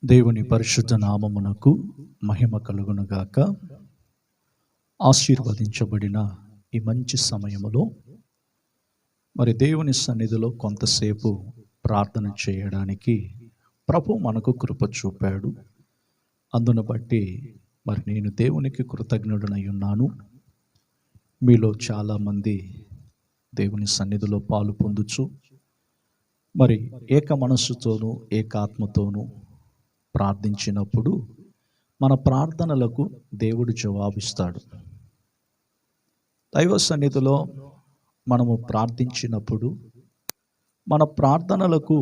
దేవుని పరిశుద్ధ నామమునకు మహిమ కలుగునుగాక. ఆశీర్వదించబడిన ఈ మంచి సమయములో మరి దేవుని సన్నిధిలో కొంతసేపు ప్రార్థన చేయడానికి ప్రభు మనకు కృప చూపాడు. అందును బట్టి మరి నేను దేవునికి కృతజ్ఞుడనై ఉన్నాను. మీలో చాలామంది దేవుని సన్నిధిలో పాలు పొందుచు మరి ఏక మనస్సుతోనూ ఏకాత్మతోనూ ప్రార్థించినప్పుడు మన ప్రార్థనలకు దేవుడు జవాబిస్తాడు. దైవ సన్నిధిలో మనము ప్రార్థించినప్పుడు మన ప్రార్థనలకు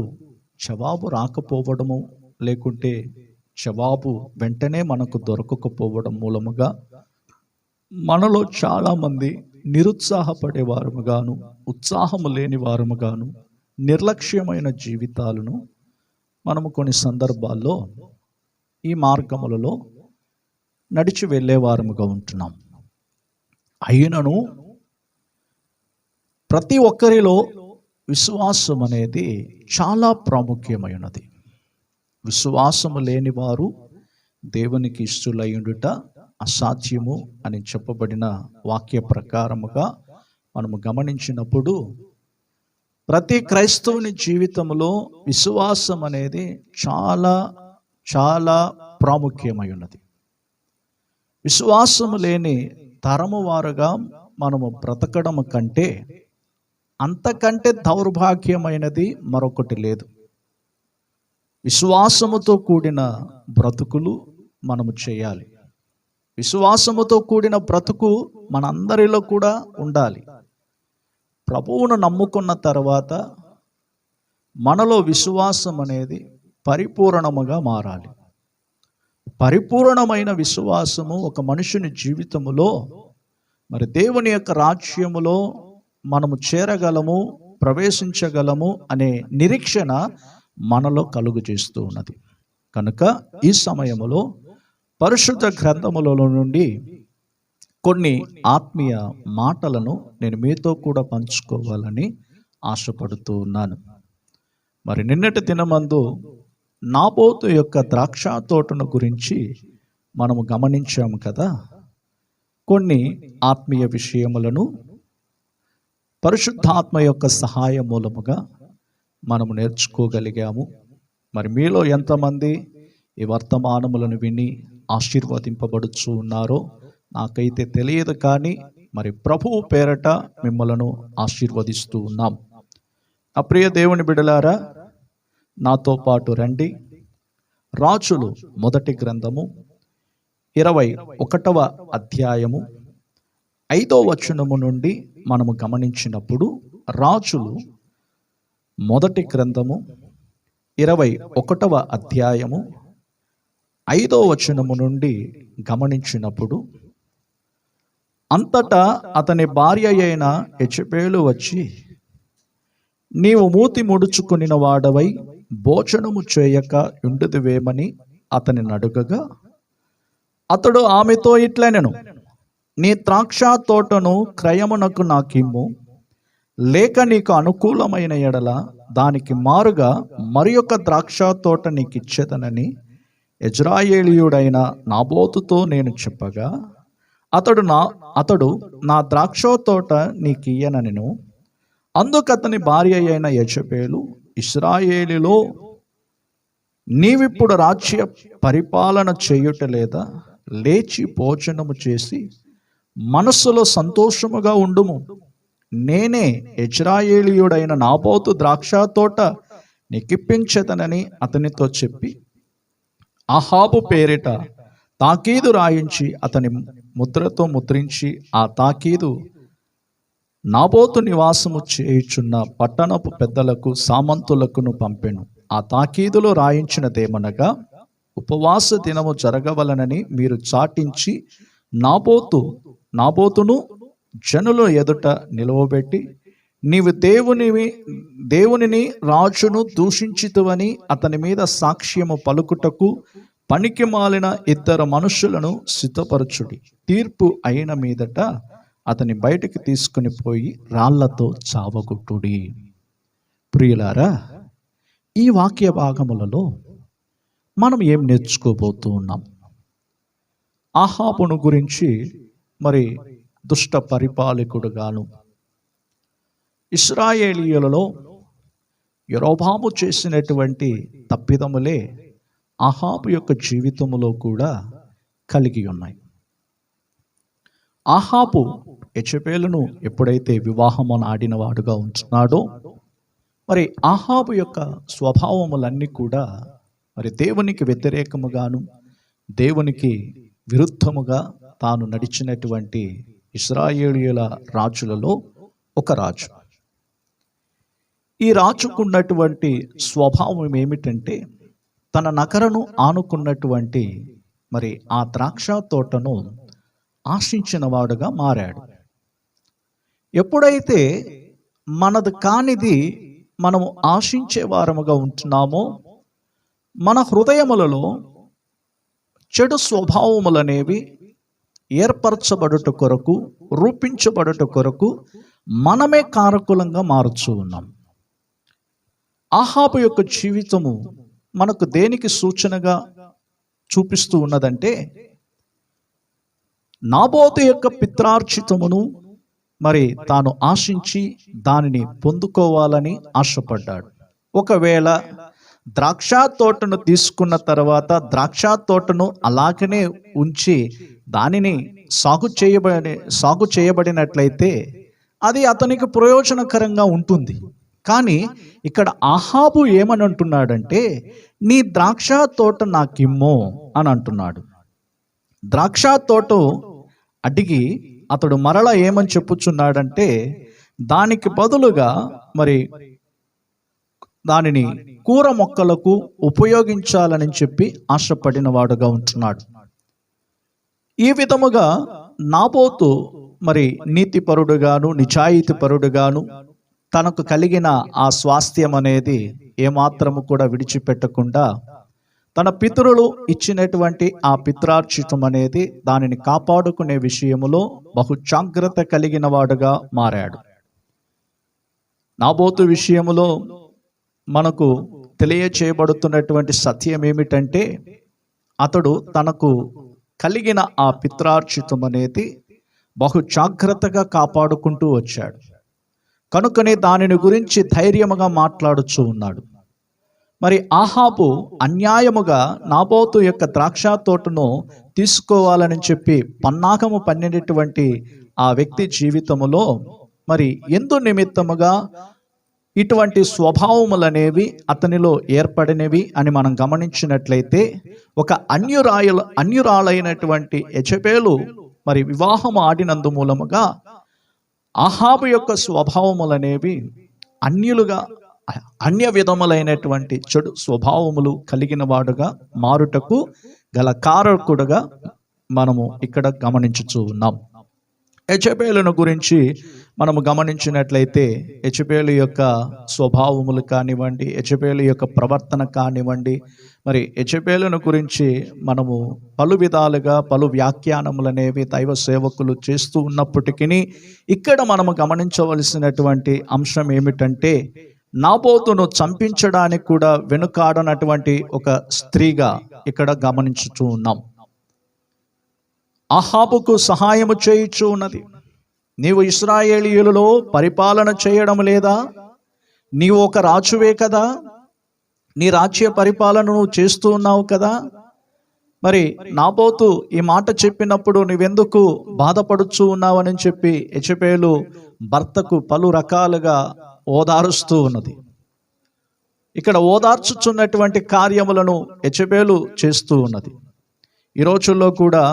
జవాబు రాకపోవడము, లేకుంటే జవాబు వెంటనే మనకు దొరకకపోవడం మూలముగా మనలో చాలామంది నిరుత్సాహపడేవారముగాను, ఉత్సాహము లేని వారముగాను, నిర్లక్ష్యమైన జీవితాలను మనము కొన్ని సందర్భాల్లో ఈ మార్గములలో నడిచి వెళ్ళేవారముగా ఉంటున్నాం. అయినను ప్రతి ఒక్కరిలో విశ్వాసం అనేది చాలా ప్రాముఖ్యమైనది. విశ్వాసము లేని వారు దేవునికి ఇష్టలయ్యుండుట అసాధ్యము అని చెప్పబడిన వాక్య ప్రకారముగా మనము గమనించినప్పుడు ప్రతి క్రైస్తవుని జీవితంలో విశ్వాసం అనేది చాలా చాలా ప్రాముఖ్యమై ఉన్నది. విశ్వాసము లేని తరము వారుగా మనము బ్రతకడం కంటే అంతకంటే దౌర్భాగ్యమైనది మరొకటి లేదు. విశ్వాసముతో కూడిన బ్రతుకులు మనము చేయాలి. విశ్వాసముతో కూడిన బ్రతుకు మనందరిలో కూడా ఉండాలి. ప్రభువును నమ్ముకున్న తర్వాత మనలో విశ్వాసం అనేది పరిపూర్ణముగా మారాలి. పరిపూర్ణమైన విశ్వాసము ఒక మనుషుని జీవితములో మరి దేవుని యొక్క రాజ్యములో మనము చేరగలము, ప్రవేశించగలము అనే నిరీక్షణ మనలో కలుగు చేస్తూ ఉన్నది. కనుక ఈ సమయములో పరిశుద్ధ గ్రంథములలో నుండి కొన్ని ఆత్మీయ మాటలను నేను మీతో కూడా పంచుకోవాలని ఆశపడుతూ ఉన్నాను. మరి నిన్నటి దినమందు నాబోతు యొక్క ద్రాక్ష తోటను గురించి మనము గమనించాము కదా. కొన్ని ఆత్మీయ విషయములను పరిశుద్ధాత్మ యొక్క సహాయ మూలముగా మనము నేర్చుకోగలిగాము. మరి మీలో ఎంతమంది ఈ వర్తమానములను విని ఆశీర్వదింపబడుచు ఉన్నారో నాకైతే తెలియదు, కానీ మరి ప్రభువు పేరట మిమ్మలను ఆశీర్వదిస్తూ ఉన్నాం. అప్రియ దేవుని బిడ్డలారా, నాతో పాటు రండి. రాజులు మొదటి గ్రంథము 21వ అధ్యాయము 5వ వచనము నుండి మనము గమనించినప్పుడు, రాజులు మొదటి గ్రంథము 21వ అధ్యాయము 5వ వచనము నుండి గమనించినప్పుడు, అంతటా అతని భార్య అయిన యెజెబెలు వచ్చి, నీవు మూతి ముడుచుకుని వాడవై భోజనము చేయక ఉండుదువేమని అతని అడుగగా, అతడు ఆమెతో ఇట్లనెను, నీ ద్రాక్ష తోటను క్రయమునకు నాకిమ్ము, లేక నీకు అనుకూలమైన ఎడల దానికి మారుగా మరి ఒక ద్రాక్ష తోట నీకిచ్చేదనని యెజ్రెయేలీయుడైన నాబోతుతో నేను చెప్పగా, అతడు నా ద్రాక్ష తోట నీకియ్యనెను. అందుకతని భార్య అయిన యెజెబెలు, ఇశ్రాయేలులో నీవిప్పుడు రాజ్య పరిపాలన చేయుట లేదా? లేచి భోజనము చేసి మనస్సులో సంతోషముగా ఉండుము. నేనే యెజ్రెయేలీయుడైన నాబోతు ద్రాక్ష తోట నీకిప్పించెదనని అతనితో చెప్పి, అహాబు పేరిట తాకీదు రాయించి అతని ముద్రతో ముద్రించి ఆ తాకీదు నాబోతు నివాసము చేయుచున్న పట్టణపు పెద్దలకు సామంతులకును పంపెను. ఆ తాకీదులో రాయించినదేమనగా, ఉపవాస దినము జరగవలనని మీరు చాటించి నాబోతును జనుల ఎదుట నిలవబెట్టి, నీవు దేవునిని రాజును దూషించితువని అతని మీద సాక్ష్యము పలుకుటకు పనికి మాలిన 2 మనుషులను సిద్ధపరచుడి. తీర్పు అయిన మీదట అతని బయటికి తీసుకుని పోయి రాళ్లతో చావగొట్టుడి. ప్రియులారా, ఈ వాక్య భాగములలో మనం ఏం నేర్చుకోబోతూ ఉన్నాం? ఆహాబును గురించి మరి దుష్ట పరిపాలకుడుగాను, ఇశ్రాయేలీయులలో యరొబాము చేసినటువంటి తప్పిదములే ఆహాబు యొక్క జీవితములో కూడా కలిగి ఉన్నాయి. ఆహాబు యెజెబెలును ఎప్పుడైతే వివాహమును ఆడినవాడుగా ఉంటున్నాడో, మరి ఆహాబు యొక్క స్వభావములన్నీ కూడా మరి దేవునికి వ్యతిరేకముగాను, దేవునికి విరుద్ధముగా తాను నడిచినటువంటి ఇశ్రాయేలీయుల రాజులలో ఒక రాజు. ఈ రాజుకున్నటువంటి స్వభావం ఏమిటంటే, తన నగరను ఆనుకున్నటువంటి మరి ఆ ద్రాక్ష తోటను ఆశించిన వాడుగా మారాడు. ఎప్పుడైతే మనది కానిది మనము ఆశించే వారముగా ఉంటున్నామో, మన హృదయములలో చెడు స్వభావములనేవి ఏర్పరచబడుట కొరకు, రూపించబడుట కొరకు మనమే కారకులంగా మారుచూ ఉన్నాం. ఆహాబు యొక్క జీవితము మనకు దేనికి సూచనగా చూపిస్తూ ఉన్నదంటే, నాబోతు యొక్క పిత్రార్జితమును మరి తాను ఆశించి దానిని పొందుకోవాలని ఆశపడ్డాడు. ఒకవేళ ద్రాక్ష తోటను తీసుకున్న తర్వాత ద్రాక్ష తోటను అలాగనే ఉంచి దానిని సాగు చేయబడినట్లయితే అది అతనికి ప్రయోజనకరంగా ఉంటుంది. కానీ ఇక్కడ ఆహాబు ఏమని అంటున్నాడంటే, నీ ద్రాక్ష తోట నాకిమ్ము అని అంటున్నాడు. ద్రాక్ష తోట అడిగి అతడు మరలా ఏమని చెప్పుచున్నాడంటే, దానికి బదులుగా మరి దానిని కూర మొక్కలకు ఉపయోగించాలని చెప్పి ఆశపడిన వాడుగా ఉంటున్నాడు. ఈ విధముగా నాబోతు మరి నీతిపరుడుగాను, నిజాయితీపరుడుగాను తనకు కలిగిన ఆ స్వాస్థ్యం అనేది ఏమాత్రము కూడా విడిచిపెట్టకుండా తన పితరులు ఇచ్చినటువంటి ఆ పిత్రార్జితం అనేది దానిని కాపాడుకునే విషయములో బహు జాగ్రత్త కలిగిన వాడుగా మారాడు. నాబోతు విషయములో మనకు తెలియచేయబడుతున్నటువంటి సత్యం ఏమిటంటే, అతడు తనకు కలిగిన ఆ పిత్రార్జితం అనేది బహు జాగ్రత్తగా కాపాడుకుంటూ వచ్చాడు. కనుకనే దానిని గురించి ధైర్యముగా మాట్లాడుచూ ఉన్నాడు. మరి ఆహాబు అన్యాయముగా నాబోతు యొక్క ద్రాక్ష తోటను తీసుకోవాలని చెప్పి పన్నాగము పన్నినటువంటి ఆ వ్యక్తి జీవితములో మరి ఎందు నిమిత్తముగా ఇటువంటి స్వభావములనేవి అతనిలో ఏర్పడినవి అని మనం గమనించినట్లయితే, ఒక అన్యురాలైనటువంటి యెజెబెలు మరి వివాహము ఆడినందు మూలముగా ఆహాబు యొక్క స్వభావములనేవి అన్య విధములైనటువంటి చెడు స్వభావములు కలిగిన వాడుగా మారుటకు గల కారకుడుగా మనము ఇక్కడ గమనించుచూ ఉన్నాం. యెజెబెలును గురించి మనము గమనించినట్లయితే, యెజెబెలు యొక్క స్వభావములు కానివ్వండి, యెజెబెలు యొక్క ప్రవర్తన కానివ్వండి, మరి యెజెబెలును గురించి మనము పలు విధాలుగా పలు వ్యాఖ్యానములనేవి దైవ సేవకులు చేస్తూ ఉన్నప్పటికీ ఇక్కడ మనము గమనించవలసినటువంటి అంశం ఏమిటంటే, నాబోతును చంపించడానికి కూడా వెనుకాడనటువంటి ఒక స్త్రీగా ఇక్కడ గమనించుతూ ఉన్నాం. ఆహాబుకు సహాయము చేయుచూ ఉన్నది. నీవు ఇశ్రాయేలీయులలో పరిపాలన చేయడం లేదా? నీవు ఒక రాజువే కదా, నీ రాజ్య పరిపాలన నువ్వు చేస్తూ ఉన్నావు కదా. మరి నాబోతు ఈ మాట చెప్పినప్పుడు నువ్వెందుకు బాధపడుచూ ఉన్నావని చెప్పి యెజెబెలు భర్తకు పలు రకాలుగా ఓదారుస్తూ ఉన్నది. ఇక్కడ ఓదార్చుచున్నటువంటి కార్యములను యెజెబెలు చేస్తూ ఉన్నది. ఈ రోజుల్లో కూడా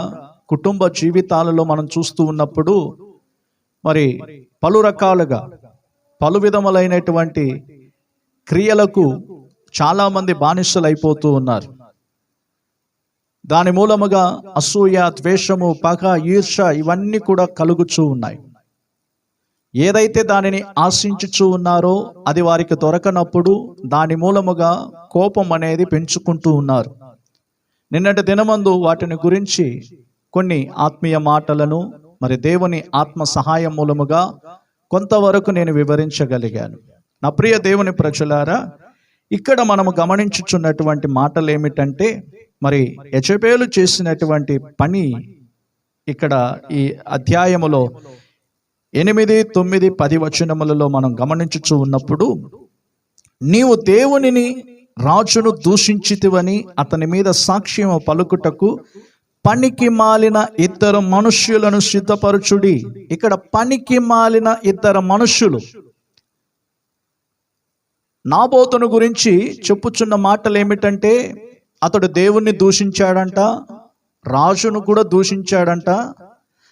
కుటుంబ జీవితాలలో మనం చూస్తూ ఉన్నప్పుడు మరి పలు రకాలుగా పలు విధములైనటువంటి క్రియలకు చాలామంది బానిసలు అయిపోతూ ఉన్నారు. దాని మూలముగా అసూయ, ద్వేషము, పగ, ఈర్ష ఇవన్నీ కూడా కలుగుచూ ఉన్నాయి. ఏదైతే దానిని ఆశించుచూ ఉన్నారో అది వారికి దొరకనప్పుడు దాని మూలముగా కోపం అనేది పెంచుకుంటూ ఉన్నారు. నిన్నటి దినమందు వాటిని గురించి కొన్ని ఆత్మీయ మాటలను మరి దేవుని ఆత్మ సహాయం మూలముగా కొంతవరకు నేను వివరించగలిగాను. నా ప్రియ దేవుని ప్రజలారా, ఇక్కడ మనము గమనించుచున్నటువంటి మాటలు ఏమిటంటే, మరి యెజబెలు చేసినటువంటి పని ఇక్కడ ఈ అధ్యాయములో 8, 9, 10 వచనములలో మనం గమనించుచూ ఉన్నప్పుడు, నీవు దేవునిని రాజును దూషించితివని అతని మీద సాక్ష్యం పలుకుటకు పనికి మాలిన ఇద్దరు మనుష్యులను సిద్ధపరచుడి. ఇక్కడ పనికి మాలిన ఇద్దరు మనుష్యులు నాబోతును గురించి చెప్పుచున్న మాటలు ఏమిటంటే, అతడు దేవుణ్ణి దూషించాడంట, రాజును కూడా దూషించాడంట.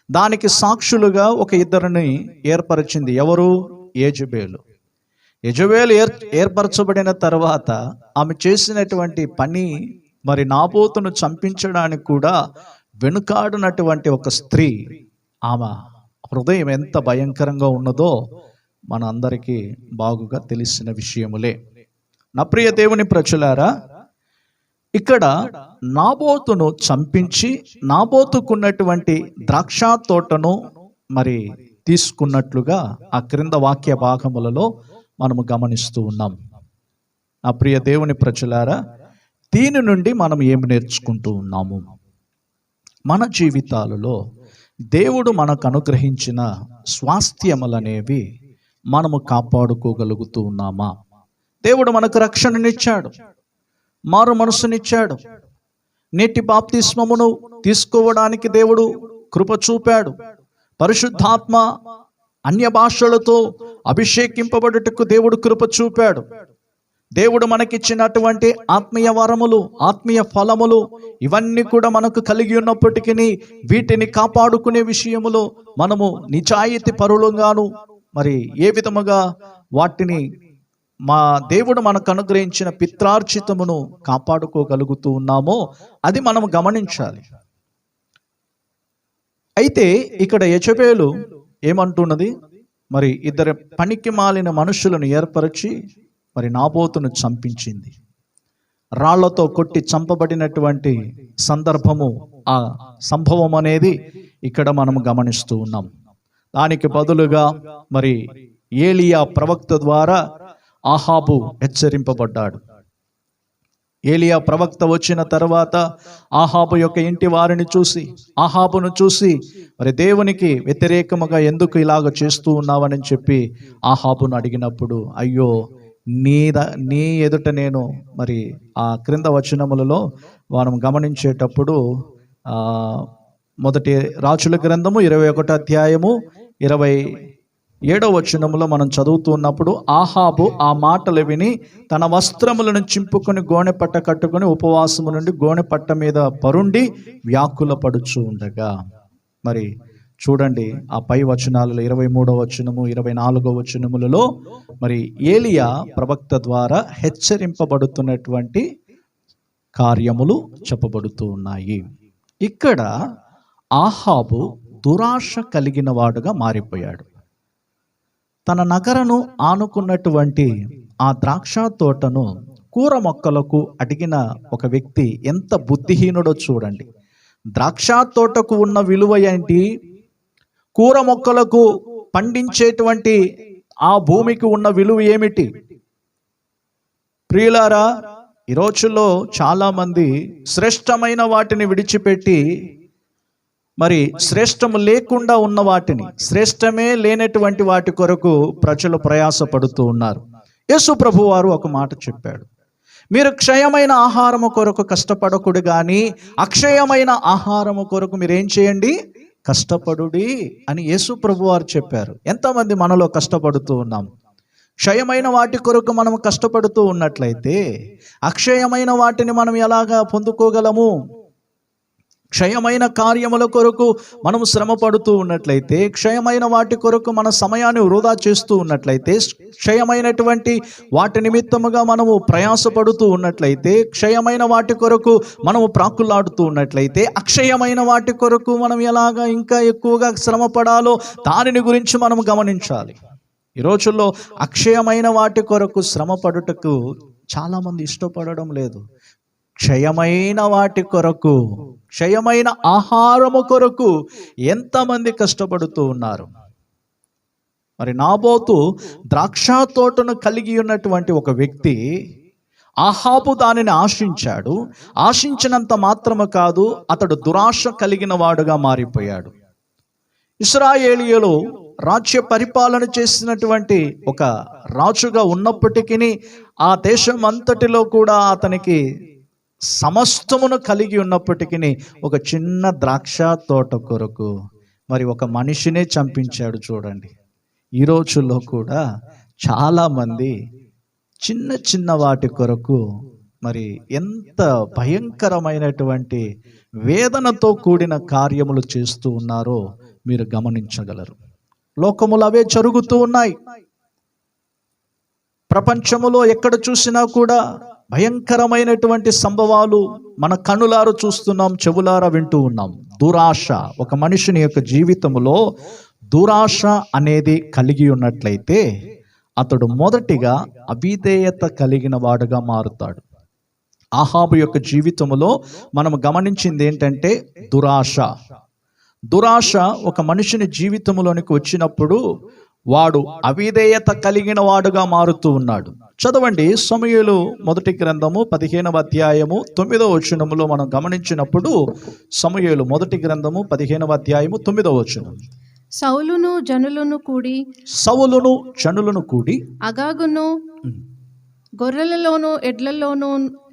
దానికి సాక్షులుగా ఒక ఇద్దరిని ఏర్పరిచింది. ఎవరు? యెజబెలు. యెజబెలు ఏర్పరచబడిన తర్వాత ఆమె చేసినటువంటి పని, మరి నాబోతును చంపించడానికి కూడా వెనుకాడినటువంటి ఒక స్త్రీ. ఆమె హృదయం ఎంత భయంకరంగా ఉన్నదో మన అందరికీ బాగుగా తెలిసిన విషయములే. నా ప్రియ దేవుని ప్రజలారా, ఇక్కడ నాబోతును చంపించి నాబోతుకున్నటువంటి ద్రాక్ష తోటను మరి తీసుకున్నట్లుగా ఆ క్రింద వాక్య భాగములలో మనము గమనిస్తూ ఉన్నాం. నా ప్రియ దేవుని ప్రజలారా, దీని నుండి మనం ఏమి నేర్చుకుంటూ ఉన్నాము? మన జీవితాలలో దేవుడు మనకు అనుగ్రహించిన స్వాస్థ్యములనేవి మనము కాపాడుకోగలుగుతూ ఉన్నామా? దేవుడు మనకు రక్షణనిచ్చాడు, మారు మనసునిచ్చాడు, నేటి బాప్తిస్మమును తీసుకోవడానికి దేవుడు కృప చూపాడు, పరిశుద్ధాత్మ అన్య భాషలతో అభిషేకింపబడుటకు దేవుడు కృప చూపాడు. దేవుడు మనకిచ్చినటువంటి ఆత్మీయ వరములు, ఆత్మీయ ఫలములు ఇవన్నీ కూడా మనకు కలిగి ఉన్నప్పటికీ వీటిని కాపాడుకునే విషయములో మనము నిజాయితీ పరులుగాను, మరి ఏ విధముగా వాటిని మా దేవుడు మనకు అనుగ్రహించిన పిత్రార్జితమును కాపాడుకోగలుగుతూ ఉన్నామో అది మనం గమనించాలి. అయితే ఇక్కడ యెజబెలు ఏమంటున్నది? మరి ఇద్దరు పనికి మాలిన మనుషులను ఏర్పరిచి మరి నాబోతును చంపించింది. రాళ్లతో కొట్టి చంపబడినటువంటి సందర్భము, ఆ సంభవం అనేది ఇక్కడ మనము గమనిస్తూ ఉన్నాం. దానికి బదులుగా మరి ఏలియా ప్రవక్త ద్వారా ఆహాబు హెచ్చరింపబడ్డాడు. ఏలియా ప్రవక్త వచ్చిన తర్వాత ఆహాబు యొక్క ఇంటి వారిని చూసి, ఆహాబును చూసి, మరి దేవునికి వ్యతిరేకముగా ఎందుకు ఇలాగ చేస్తూ ఉన్నావని చెప్పి ఆహాబును అడిగినప్పుడు, అయ్యో నీ ఎదుట నేను, మరి ఆ క్రింద వచనములలో మనం గమనించేటప్పుడు మొదటి రాజుల గ్రంథము 21 అధ్యాయము 27వ వచనములో మనం చదువుతున్నప్పుడు, ఆహాబు ఆ మాటలు విని తన వస్త్రములను చింపుకొని గోనె పట్ట కట్టుకొని ఉపవాసము నుండి గోనె పట్ట మీద పరుండి వ్యాకుల పడుచు ఉండగా, మరి చూడండి ఆ పై వచనాలలో 23వ వచనము 24వ వచనములలో మరి ఏలియా ప్రవక్త ద్వారా హెచ్చరింపబడుతున్నటువంటి కార్యములు చెప్పబడుతూ ఉన్నాయి. ఇక్కడ ఆహాబు దురాశ కలిగిన వాడుగా మారిపోయాడు. తన నగరను ఆనుకున్నటువంటి ఆ ద్రాక్ష తోటను కూర మొక్కలకు అడిగిన ఒక వ్యక్తి ఎంత బుద్ధిహీనుడో చూడండి. ద్రాక్ష తోటకు ఉన్న విలువ ఏంటి? కూర మొక్కలకు పండించేటువంటి ఆ భూమికి ఉన్న విలువ ఏమిటి? ప్రియులారా, ఈ రోజుల్లో చాలా మంది శ్రేష్టమైన వాటిని విడిచిపెట్టి మరి శ్రేష్టము లేకుండా ఉన్న వాటిని, శ్రేష్టమే లేనటువంటి వాటి కొరకు ప్రజలు ప్రయాసపడుతూ ఉన్నారు. యేసు ప్రభు వారు ఒక మాట చెప్పాడు, మీరు క్షయమైన ఆహారము కొరకు కష్టపడకుడు గాని అక్షయమైన ఆహారము కొరకు మీరేం చేయండి? కష్టపడుడి అని యేసు ప్రభు వారు చెప్పారు. ఎంతమంది మనలో కష్టపడుతూ ఉన్నాం? క్షయమైన వాటి కొరకు మనం కష్టపడుతూ ఉన్నట్లయితే అక్షయమైన వాటిని మనం ఎలాగా పొందుకోగలము? క్షయమైన కార్యముల కొరకు మనము శ్రమ పడుతూ ఉన్నట్లయితే, క్షయమైన వాటి కొరకు మన సమయాన్ని వృధా చేస్తూ ఉన్నట్లయితే, క్షయమైనటువంటి వాటి నిమిత్తముగా మనము ప్రయాసపడుతూ ఉన్నట్లయితే, క్షయమైన వాటి కొరకు మనము ప్రాకులాడుతూ ఉన్నట్లయితే, అక్షయమైన వాటి కొరకు మనం ఎలాగా ఇంకా ఎక్కువగా శ్రమ పడాలో దానిని గురించి మనం గమనించాలి. ఈ రోజుల్లో అక్షయమైన వాటి కొరకు శ్రమ పడుటకు చాలామంది ఇష్టపడడం లేదు. క్షయమైన వాటి కొరకు, క్షయమైన ఆహారము కొరకు ఎంతమంది కష్టపడుతూ ఉన్నారు. మరి నాబోతు ద్రాక్ష తోటను కలిగి ఉన్నటువంటి ఒక వ్యక్తి ఆహాబు దానిని ఆశించాడు. ఆశించినంత మాత్రము కాదు, అతడు దురాశ కలిగిన వాడుగా మారిపోయాడు. ఇశ్రాయేలీయులు రాజ్య పరిపాలన చేసినటువంటి ఒక రాజుగా ఉన్నప్పటికీ ఆ దేశం అంతటిలో కూడా అతనికి సమస్తమును కలిగి ఉన్నప్పటికీ ఒక చిన్న ద్రాక్ష తోట కొరకు మరి ఒక మనిషినే చంపించాడు. చూడండి, ఈ రోజుల్లో కూడా చాలామంది చిన్న చిన్న వాటి కొరకు మరి ఎంత భయంకరమైనటువంటి వేదనతో కూడిన కార్యములు చేస్తూ ఉన్నారో మీరు గమనించగలరు. లోకములు అవే జరుగుతూ ఉన్నాయి. ప్రపంచములో ఎక్కడ చూసినా కూడా భయంకరమైనటువంటి సంభవాలు మన కనులారా చూస్తున్నాం, చెవులారా వింటూ ఉన్నాం. దురాశ, ఒక మనిషిని యొక్క జీవితంలో దురాశ అనేది కలిగి ఉన్నట్లయితే అతడు మొదటిగా అవిధేయత కలిగిన వాడుగా మారుతాడు. ఆహాబు యొక్క జీవితంలో మనం గమనించింది ఏంటంటే దురాశ ఒక మనిషిని జీవితంలోనికి వచ్చినప్పుడు వాడు అవిధేయత కలిగిన వాడుగా మారుతూ ఉన్నాడు. చదవండి, సమూయేలు మొదటి గ్రంథము 15వ అధ్యాయము 9వ వచనములో మనం గమనించినప్పుడు, సమూయేలు మొదటి గ్రంథము 15వ అధ్యాయము 9వ వచనం. సౌలును జనులను కూడి అగాగును గొర్రెలలోను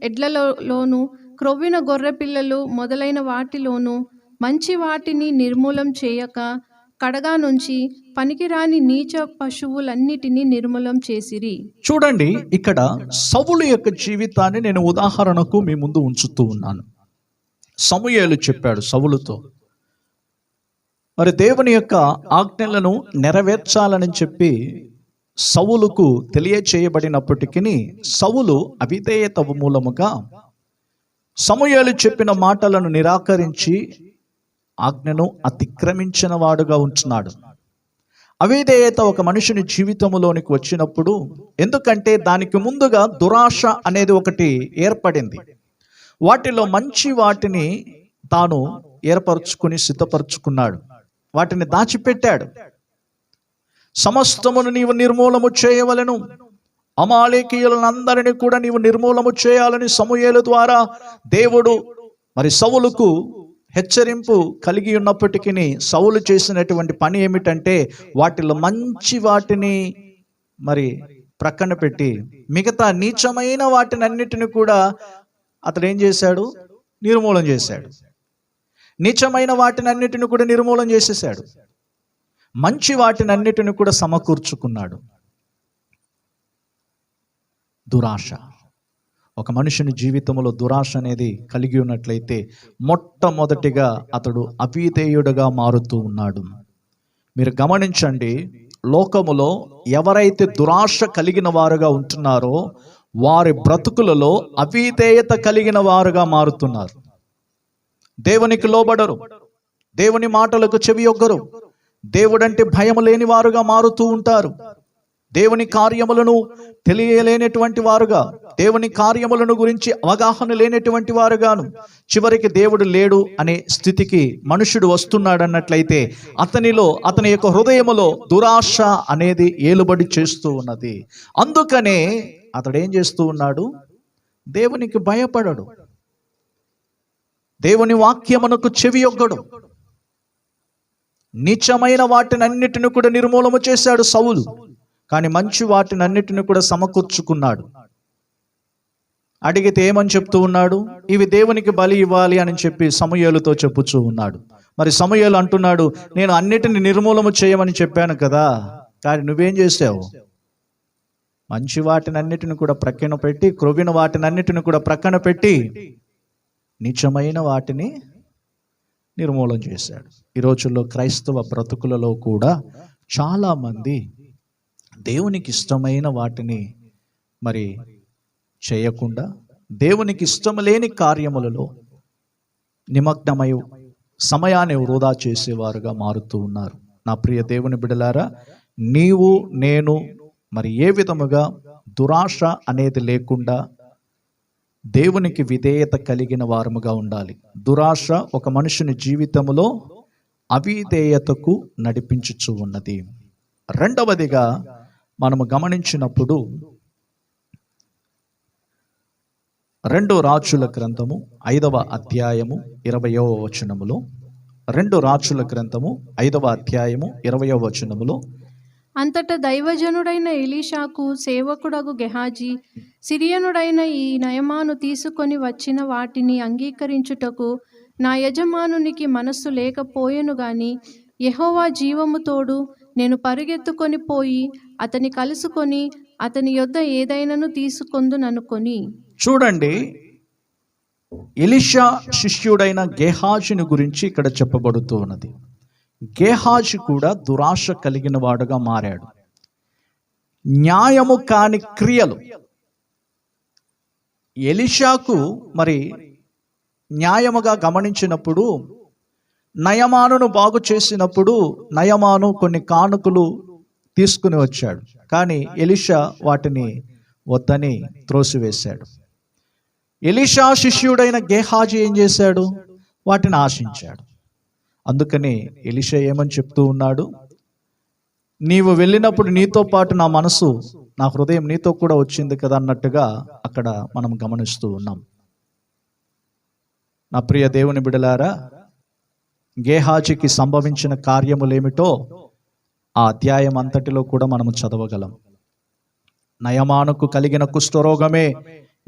ఎడ్లలోను క్రొవ్విన గొర్రె పిల్లలు మొదలైన వాటిలోను మంచి వాటిని నిర్మూలం చేయక కడగా నుంచి పనికిరాని నీచ పశువులన్నిటినీ నిర్మూలం చేసిరి. చూడండి, ఇక్కడ సౌలు యొక్క జీవితాన్ని నేను ఉదాహరణకు మీ ముందు ఉంచుతూ ఉన్నాను. సమూయేలు చెప్పాడు సౌలుతో, మరి దేవుని యొక్క ఆజ్ఞలను నెరవేర్చాలని చెప్పి సౌలుకు తెలియచేయబడినప్పటికీ సౌలు అవిధేయత మూలముగా సమూయేలు చెప్పిన మాటలను నిరాకరించి ఆజ్ఞను అతిక్రమించిన వాడుగా ఉంటున్నాడు. అవిధేయత ఒక మనుషుని జీవితంలోనికి వచ్చినప్పుడు, ఎందుకంటే దానికి ముందుగా దురాశ అనేది ఒకటి ఏర్పడింది. వాటిలో మంచి వాటిని తాను ఏర్పరచుకుని సిద్ధపరచుకున్నాడు, వాటిని దాచిపెట్టాడు. సమస్తమును నీవు నిర్మూలము చేయవలెను, అమాలేకీయులందరినీ కూడా నీవు నిర్మూలము చేయాలని సమూయేలు ద్వారా దేవుడు మరి సౌలుకు హెచ్చరింపు కలిగి ఉన్నప్పటికీ సౌలు చేసినటువంటి పని ఏమిటంటే వాటిలో మంచి వాటిని మరి ప్రక్కన పెట్టి మిగతా నీచమైన వాటిని అన్నిటిని కూడా అతడు ఏం చేశాడు? నిర్మూలన చేశాడు. నీచమైన వాటిని అన్నిటిని కూడా నిర్మూలన చేసేసాడు, మంచి వాటిని అన్నిటిని కూడా సమకూర్చుకున్నాడు. దురాశ, ఒక మనుషుని జీవితంలో దురాశ అనేది కలిగి ఉన్నట్లయితే మొట్టమొదటిగా అతడు అవిధేయుడుగా మారుతూ ఉన్నాడు. మీరు గమనించండి, లోకములో ఎవరైతే దురాశ కలిగిన వారుగా ఉంటున్నారో వారి బ్రతుకులలో అవిధేయత కలిగిన వారుగా మారుతున్నారు. దేవునికి లోబడరు, దేవుని మాటలకు చెవియొగ్గరు, దేవుడంటే భయం లేని వారుగా మారుతూ ఉంటారు. దేవుని కార్యములను తెలియలేనటువంటి వారుగా, దేవుని కార్యములను గురించి అవగాహన లేనటువంటి వారుగాను, చివరికి దేవుడు లేడు అనే స్థితికి మనుషుడు వస్తున్నాడు అన్నట్లయితే అతనిలో, అతని యొక్క హృదయములో దురాశ అనేది ఏలుబడి చేస్తూ ఉన్నది. అందుకనే అతడు ఏం చేస్తూ ఉన్నాడు? దేవునికి భయపడడు, దేవుని వాక్యమునకు చెవియొగ్గడు. నీచమైన వాటిని అన్నిటిని కూడా నిర్మూలన చేశాడు సౌలు, కానీ మంచి వాటిని అన్నిటిని కూడా సమకూర్చుకున్నాడు. అడిగితే ఏమని చెప్తూ ఉన్నాడు? ఇవి దేవునికి బలి ఇవ్వాలి అని చెప్పి సమూయేలుతో చెప్పుచూ ఉన్నాడు. మరి సమూయేలు అంటున్నాడు, నేను అన్నిటిని నిర్మూలన చేయమని చెప్పాను కదా, కానీ నువ్వేం చేసావు? మంచి వాటిని అన్నిటిని కూడా ప్రక్కన పెట్టి, క్రొవ్విన వాటిని అన్నిటిని కూడా ప్రక్కన పెట్టి నీచమైన వాటిని నిర్మూలన చేశాడు. ఈ రోజుల్లో క్రైస్తవ బ్రతుకులలో కూడా చాలామంది దేవునికి ఇష్టమైన వాటిని మరి చేయకుండా దేవునికి ఇష్టం లేని కార్యములలో నిమగ్నమై సమయాన్ని వృధా చేసేవారుగా మారుతూ ఉన్నారు. నా ప్రియ దేవుని బిడ్డలారా, నీవు నేను మరి ఏ విధముగా దురాశ అనేది లేకుండా దేవునికి విధేయత కలిగిన వారముగా ఉండాలి. దురాశ ఒక మనుషుని జీవితంలో అవిధేయతకు నడిపించుచు ఉన్నది. రెండవదిగా మనము గమనించినప్పుడు 2 రాజుల గ్రంథము 5వ అధ్యాయము 20వ వచనములో, 2 రాజుల గ్రంథము 5వ అధ్యాయము 20వ వచనములో, అంతటా దైవజనుడైన ఎలీషాకు సేవకుడగు గెహాజీ, సిరియనుడైన ఈ నయమాను తీసుకొని వచ్చిన వాటిని అంగీకరించుటకు నా యజమానునికి మనస్సు లేకపోయెను గాని, యెహోవా జీవము తోడు, నేను పరుగెత్తుకొని పోయి అతని కలుసుకొని అతని యొద్ద ఏదైనాను తీసుకొందుననుకొని. చూడండి, ఎలీషా శిష్యుడైన గేహాజీని గురించి ఇక్కడ చెప్పబడుతూ ఉన్నది. గేహాజీ కూడా దురాశ కలిగిన వాడుగా మారాడు. న్యాయము కాని క్రియలు. ఎలీషాకు మరి న్యాయముగా గమనించినప్పుడు, నయమానును బాగు చేసినప్పుడు నయమాను కొన్ని కానుకలు తీసుకుని వచ్చాడు. కానీ ఎలీషా వాటిని వద్దని త్రోసివేశాడు. ఎలీషా శిష్యుడైన గేహాజీ ఏం చేశాడు? వాటిని ఆశించాడు. అందుకని ఎలీషా ఏమని చెప్తూ ఉన్నాడు? నీవు వెళ్ళినప్పుడు నీతో పాటు నా మనసు, నా హృదయం నీతో కూడా వచ్చింది కదా అన్నట్టుగా అక్కడ మనం గమనిస్తూ ఉన్నాం. నా ప్రియ దేవుని బిడలారా, గేహాజీకి సంభవించిన కార్యములేమిటో ఆ అధ్యాయం అంతటిలో కూడా మనము చదవగలం. నయమానుకు కలిగిన కుష్ఠరోగమే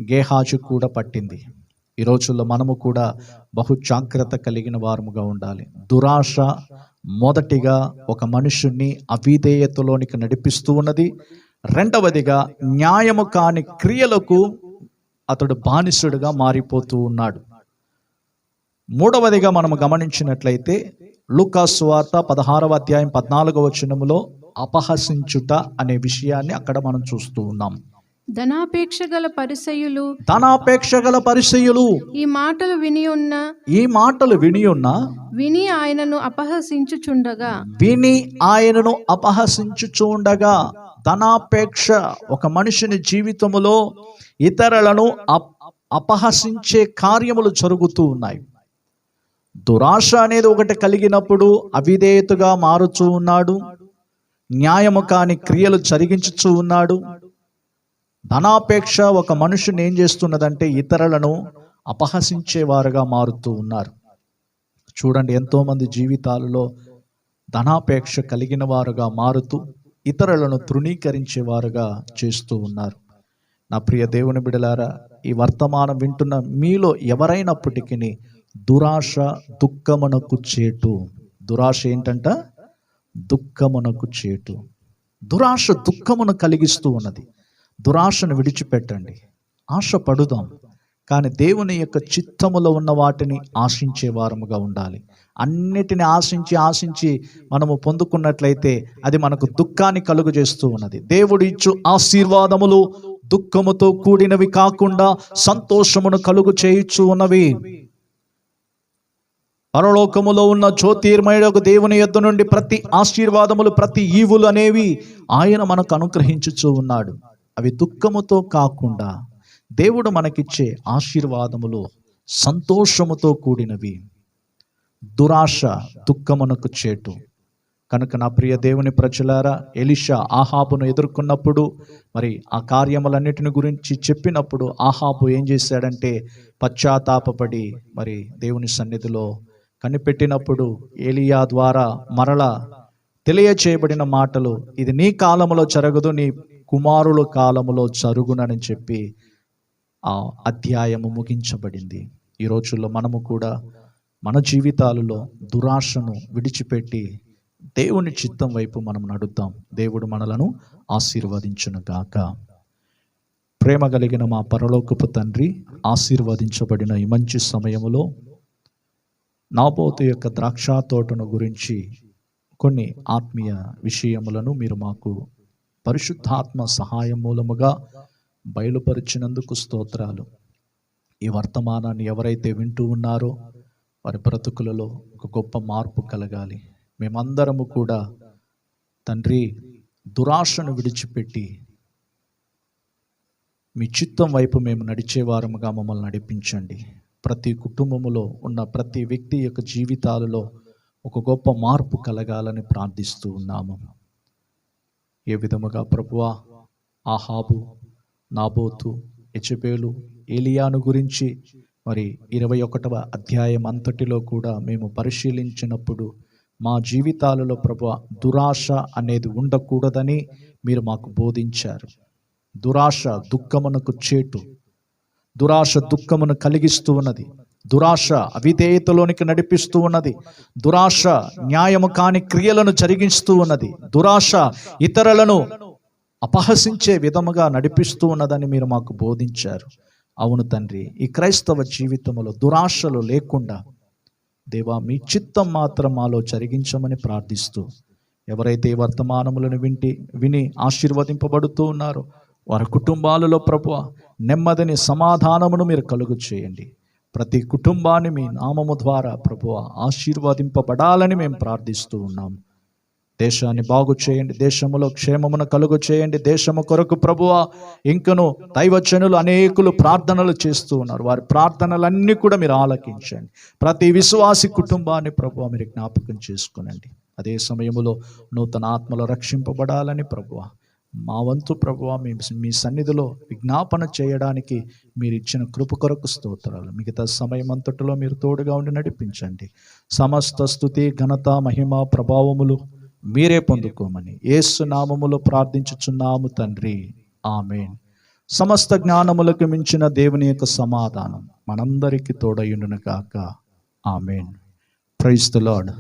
గేహాజీ కూడా పట్టింది. ఈ రోజుల్లో మనము కూడా బహు జాగ్రత్త కలిగిన వారముగా ఉండాలి. దురాశ మొదటిగా ఒక మనుషుణ్ణి అవిధేయతలోనికి నడిపిస్తూ ఉన్నది. రెండవదిగా న్యాయము కాని క్రియలకు అతడు బానిసుడుగా మారిపోతూ ఉన్నాడు. మూడవదిగా మనము గమనించినట్లయితే లూకా సువార్త 16వ అధ్యాయం 14వ వచనములో అపహసించుట అనే విషయాన్ని అక్కడ మనం చూస్తూ ఉన్నాం. ధనాపేక్ష గల పరిసయ్యులు ఈ మాటలు విని విని ఆయనను అపహసించుచుండగా. ధనాపేక్ష ఒక మనిషిని జీవితములో ఇతరులను అపహసించే కార్యములు జరుగుతూ ఉన్నాయి. దురాశ అనేది ఒకటి కలిగినప్పుడు అవిధేయతగా మారుచూ ఉన్నాడు. న్యాయము కాని క్రియలు జరిగించుచూ ఉన్నాడు. ధనాపేక్ష ఒక మనుషుని ఏం చేస్తున్నదంటే ఇతరులను అపహసించేవారుగా మారుతూ ఉన్నారు. చూడండి, ఎంతోమంది జీవితాలలో ధనాపేక్ష కలిగిన వారుగా మారుతూ ఇతరులను తృణీకరించేవారుగా చేస్తూ ఉన్నారు. నా ప్రియ దేవుని బిడలారా, ఈ వర్తమానం వింటున్న మీలో ఎవరైనప్పటికీ దురాశ దుఃఖమునకు చేటు. దురాశ ఏంటంట? దుఃఖమునకు చేటు. దురాశ దుఃఖమును కలిగిస్తూ ఉన్నది. దురాశను విడిచిపెట్టండి. ఆశ పడుదాం, కానీ దేవుని యొక్క చిత్తములో ఉన్న వాటిని ఆశించే వారముగా ఉండాలి. అన్నిటిని ఆశించి మనము పొందుకున్నట్లయితే అది మనకు దుఃఖాన్ని కలుగు చేస్తూ ఉన్నది. దేవుడు ఇచ్చు ఆశీర్వాదములు దుఃఖముతో కూడినవి కాకుండా సంతోషమును కలుగు చేయుచు ఉన్నవి. పరలోకములో ఉన్న జ్యోతిర్మయుడకు దేవుని యొద్ద నుండి ప్రతి ఆశీర్వాదములు, ప్రతి ఈవులు అనేవి ఆయన మనకు అనుగ్రహించుచూ ఉన్నాడు. అవి దుఃఖముతో కాకుండా దేవుడు మనకిచ్చే ఆశీర్వాదములు సంతోషముతో కూడినవి. దురాశ దుఃఖమునకు చేటు. కనుక నా ప్రియ దేవుని ప్రజలారా, ఎలీషా ఆహాబును ఎదుర్కొన్నప్పుడు, మరి ఆ కార్యములన్నిటిని గురించి చెప్పినప్పుడు ఆహాబు ఏం చేశాడంటే పశ్చాత్తాపపడి మరి దేవుని సన్నిధిలో కనిపెట్టినప్పుడు ఏలియా ద్వారా మరలా తెలియచేయబడిన మాటలు, ఇది నీ కాలములో జరగదు, నీ కుమారుల కాలములో జరుగునని చెప్పి ఆ అధ్యాయము ముగించబడింది. ఈ రోజుల్లో మనము కూడా మన జీవితాలలో దురాశను విడిచిపెట్టి దేవుని చిత్తం వైపు మనం నడుద్దాం. దేవుడు మనలను ఆశీర్వదించునుగాక. ప్రేమ కలిగిన మా పరలోకపు తండ్రి, ఆశీర్వదించబడిన ఈ మంచి సమయములో నాబోతు యొక్క ద్రాక్ష తోటను గురించి కొన్ని ఆత్మీయ విషయములను మీరు మాకు పరిశుద్ధాత్మ సహాయం మూలముగా బయలుపరిచినందుకు స్తోత్రాలు. ఈ వర్తమానాన్ని ఎవరైతే వింటూ ఉన్నారో వారి బ్రతుకులలో ఒక గొప్ప మార్పు కలగాలి. మేమందరము కూడా తండ్రి దురాశను విడిచిపెట్టి మీ చిత్తం వైపు మేము నడిచేవారముగా మమ్మల్ని నడిపించండి. ప్రతి కుటుంబములో ఉన్న ప్రతి వ్యక్తి యొక్క జీవితాలలో ఒక గొప్ప మార్పు కలగాలని ప్రార్థిస్తూ ఉన్నాము. ఏ విధముగా ప్రభువా ఆహాబు, నాబోతు, యెజెబెలు ఏలియాను గురించి మరి 21వ అధ్యాయం అంతటిలో కూడా మేము పరిశీలించినప్పుడు మా జీవితాలలో ప్రభువా దురాశ అనేది ఉండకూడదని మీరు మాకు బోధించారు. దురాశ దుఃఖమునకు చేటు, దురాశ దుఃఖమును కలిగిస్తూ ఉన్నది, దురాశ అవిధేయతలోనికి నడిపిస్తూ ఉన్నది, దురాశ న్యాయము కాని క్రియలను జరిగిస్తూ ఉన్నది, దురాశ ఇతరులను అపహసించే విధముగా నడిపిస్తూ ఉన్నదని మీరు మాకు బోధించారు. అవును తండ్రి, ఈ క్రైస్తవ జీవితంలో దురాశలు లేకుండా దేవా మీ చిత్తం మాత్రం మాలో జరిగించమని ప్రార్థిస్తూ, ఎవరైతే ఈ వర్తమానములను విని ఆశీర్వదింపబడుతూ ఉన్నారో వారి కుటుంబాలలో ప్రభువా నెమ్మదిని సమాధానమును మీరు కలుగు చేయండి. ప్రతి కుటుంబాన్ని మీ నామము ద్వారా ప్రభువా ఆశీర్వదింపబడాలని మేము ప్రార్థిస్తూ ఉన్నాం. దేశాన్ని బాగు చేయండి, దేశములో క్షేమమును కలుగు చేయండి. దేశము కొరకు ప్రభువా ఇంకను దైవజనులు అనేకులు ప్రార్థనలు చేస్తూ ఉన్నారు. వారి ప్రార్థనలన్నీ కూడా మీరు ఆలకించండి. ప్రతి విశ్వాసి కుటుంబాన్ని ప్రభువా మీరు జ్ఞాపకం చేసుకునండి. అదే సమయంలో నూతన ఆత్మలో రక్షింపబడాలని ప్రభువా మా వంతు ప్రభువా మీ సన్నిధిలో విజ్ఞాపన చేయడానికి మీరు ఇచ్చిన కృప కొరకు స్తోత్రాలు. మిగతా సమయం అంతటిలో మీరు తోడుగా ఉండి నడిపించండి. సమస్త స్తుతి ఘనత మహిమ ప్రభావములు మీరే పొందుకోమని యేసు నామములో ప్రార్థించుచున్నాము తండ్రి, ఆమేన్. సమస్త జ్ఞానములకు మించిన దేవుని యొక్క సమాధానం మనందరికీ తోడయుండును గాక. ఆమేన్. Praise the lord.